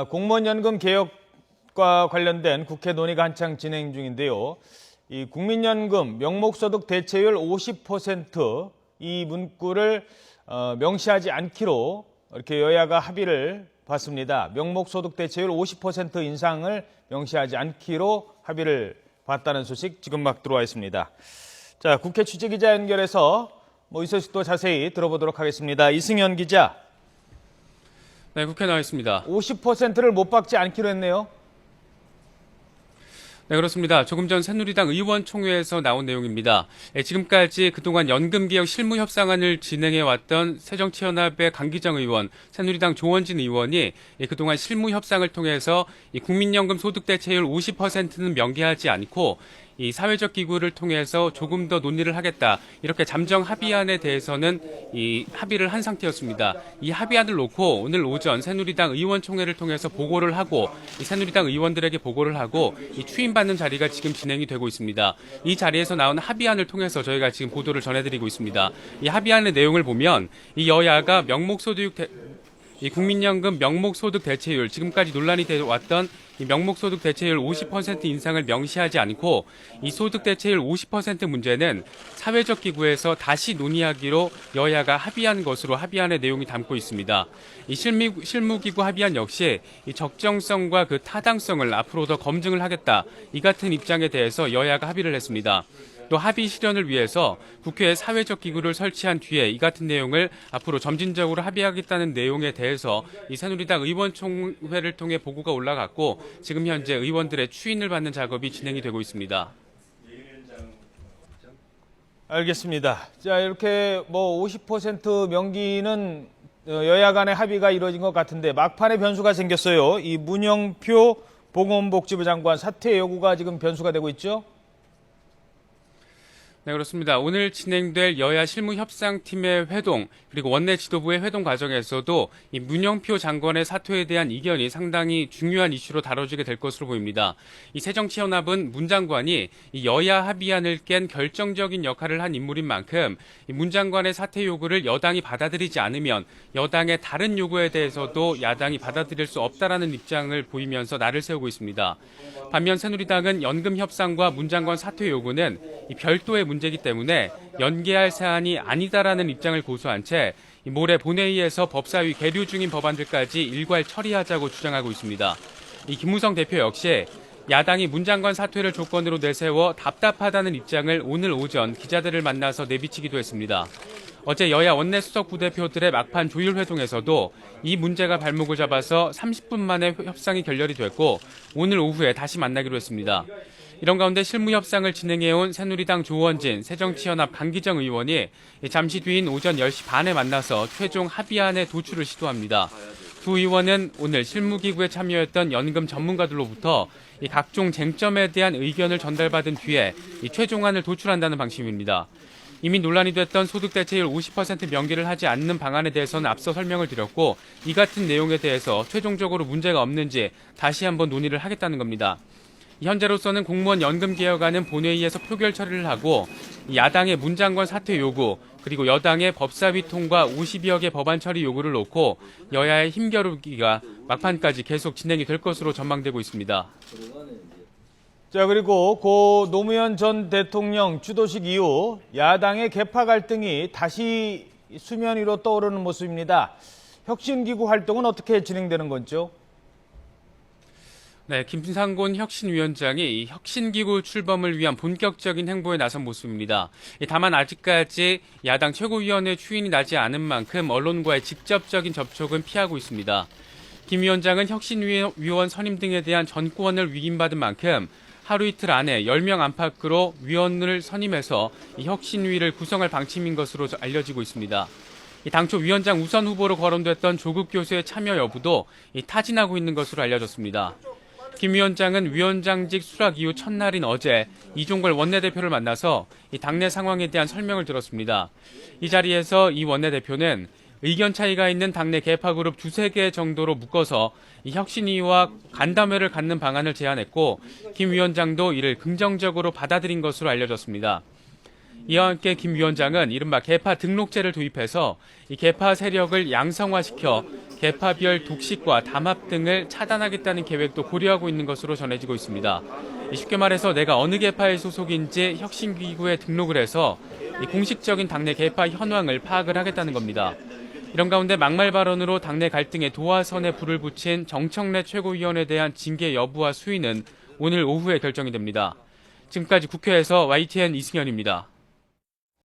공무원 연금 개혁과 관련된 국회 논의가 한창 진행 중인데요. 이 국민연금 명목소득 대체율 50% 이 문구를 명시하지 않기로 이렇게 여야가 합의를 봤습니다. 명목소득 대체율 50% 인상을 명시하지 않기로 합의를 봤다는 소식 지금 막 들어와 있습니다. 자, 국회 취재기자 연결해서 이 소식도 자세히 들어보도록 하겠습니다. 이승현 기자. 네, 국회 나와 있습니다. 50%를 못 받지 않기로 했네요. 네, 그렇습니다. 조금 전 새누리당 의원총회에서 나온 내용입니다. 지금까지 그동안 연금개혁 실무협상안을 진행해왔던 새정치연합의 강기정 의원, 새누리당 조원진 의원이 그동안 실무협상을 통해서 국민연금 소득대체율 50%는 명기하지 않고 이 사회적 기구를 통해서 조금 더 논의를 하겠다. 이렇게 잠정 합의안에 대해서는 이 합의를 한 상태였습니다. 이 합의안을 놓고 오늘 오전 새누리당 의원총회를 통해서 보고를 하고 이 새누리당 의원들에게 보고를 하고 이 추임받는 자리가 지금 진행이 되고 있습니다. 이 자리에서 나온 합의안을 통해서 저희가 지금 보도를 전해드리고 있습니다. 이 합의안의 내용을 보면 이 여야가 이 국민연금 명목소득 대체율, 지금까지 논란이 되어 왔던 이 명목소득 대체율 50% 인상을 명시하지 않고 이 소득 대체율 50% 문제는 사회적 기구에서 다시 논의하기로 여야가 합의한 것으로 합의안의 내용이 담고 있습니다. 이 실무기구 합의안 역시 이 적정성과 그 타당성을 앞으로 더 검증을 하겠다. 이 같은 입장에 대해서 여야가 합의를 했습니다. 또 합의 실현을 위해서 국회에 사회적 기구를 설치한 뒤에 이 같은 내용을 앞으로 점진적으로 합의하겠다는 내용에 대해서 이 새누리당 의원총회를 통해 보고가 올라갔고 지금 현재 의원들의 추인을 받는 작업이 진행이 되고 있습니다. 알겠습니다. 자, 이렇게 50% 명기는 여야 간의 합의가 이루어진 것 같은데 막판에 변수가 생겼어요. 이 문영표 보건복지부 장관 사퇴 요구가 지금 변수가 되고 있죠? 네, 그렇습니다. 오늘 진행될 여야 실무협상팀의 회동 그리고 원내 지도부의 회동 과정에서도 이 문영표 장관의 사퇴에 대한 이견이 상당히 중요한 이슈로 다뤄지게 될 것으로 보입니다. 이 새정치연합은 문 장관이 이 여야 합의안을 깬 결정적인 역할을 한 인물인 만큼 이 문 장관의 사퇴 요구를 여당이 받아들이지 않으면 여당의 다른 요구에 대해서도 야당이 받아들일 수 없다라는 입장을 보이면서 날을 세우고 있습니다. 반면 새누리당은 연금 협상과 문 장관 사퇴 요구는 이 별도의 문제이기 때문에 연계할 사안이 아니다라는 입장을 고수한 채 모레 본회의에서 법사위 계류 중인 법안들까지 일괄 처리하자고 주장하고 있습니다. 이 김무성 대표 역시 야당이 문 장관 사퇴를 조건으로 내세워 답답하다는 입장을 오늘 오전 기자들을 만나서 내비치기도 했습니다. 어제 여야 원내수석 부대표들의 막판 조율회동에서도 이 문제가 발목을 잡아서 30분 만에 협상이 결렬이 됐고 오늘 오후에 다시 만나기로 했습니다. 이런 가운데 실무협상을 진행해온 새누리당 조원진, 새정치연합 강기정 의원이 잠시 뒤인 오전 10시 반에 만나서 최종 합의안의 도출을 시도합니다. 두 의원은 오늘 실무기구에 참여했던 연금 전문가들로부터 이 각종 쟁점에 대한 의견을 전달받은 뒤에 이 최종안을 도출한다는 방침입니다. 이미 논란이 됐던 소득 대체율 50% 명기를 하지 않는 방안에 대해서는 앞서 설명을 드렸고 이 같은 내용에 대해서 최종적으로 문제가 없는지 다시 한번 논의를 하겠다는 겁니다. 현재로서는 공무원 연금 개혁안은 본회의에서 표결 처리를 하고 야당의 문 장관 사퇴 요구 그리고 여당의 법사위 통과 50여 개 법안 처리 요구를 놓고 여야의 힘겨루기가 막판까지 계속 진행이 될 것으로 전망되고 있습니다. 자, 그리고 고 노무현 전 대통령 주도식 이후 야당의 계파 갈등이 다시 수면 위로 떠오르는 모습입니다. 혁신기구 활동은 어떻게 진행되는 거죠? 네, 김상곤 혁신위원장이 이 혁신기구 출범을 위한 본격적인 행보에 나선 모습입니다. 다만 아직까지 야당 최고위원회 추인이 나지 않은 만큼 언론과의 직접적인 접촉은 피하고 있습니다. 김 위원장은 혁신위원 선임 등에 대한 전권을 위임받은 만큼 하루 이틀 안에 10명 안팎으로 위원을 선임해서 이 혁신위를 구성할 방침인 것으로 알려지고 있습니다. 당초 위원장 우선 후보로 거론됐던 조국 교수의 참여 여부도 타진하고 있는 것으로 알려졌습니다. 김 위원장은 위원장직 수락 이후 첫날인 어제 이종걸 원내대표를 만나서 당내 상황에 대한 설명을 들었습니다. 이 자리에서 이 원내대표는 의견 차이가 있는 당내 계파 그룹 두세 개 정도로 묶어서 이 혁신위와 간담회를 갖는 방안을 제안했고 김 위원장도 이를 긍정적으로 받아들인 것으로 알려졌습니다. 이와 함께 김 위원장은 이른바 개파 등록제를 도입해서 이 개파 세력을 양성화시켜 개파별 독식과 담합 등을 차단하겠다는 계획도 고려하고 있는 것으로 전해지고 있습니다. 쉽게 말해서 내가 어느 개파의 소속인지 혁신기구에 등록을 해서 이 공식적인 당내 개파 현황을 파악을 하겠다는 겁니다. 이런 가운데 막말 발언으로 당내 갈등에 도화선에 불을 붙인 정청래 최고위원에 대한 징계 여부와 수위는 오늘 오후에 결정이 됩니다. 지금까지 국회에서 YTN 이승현입니다.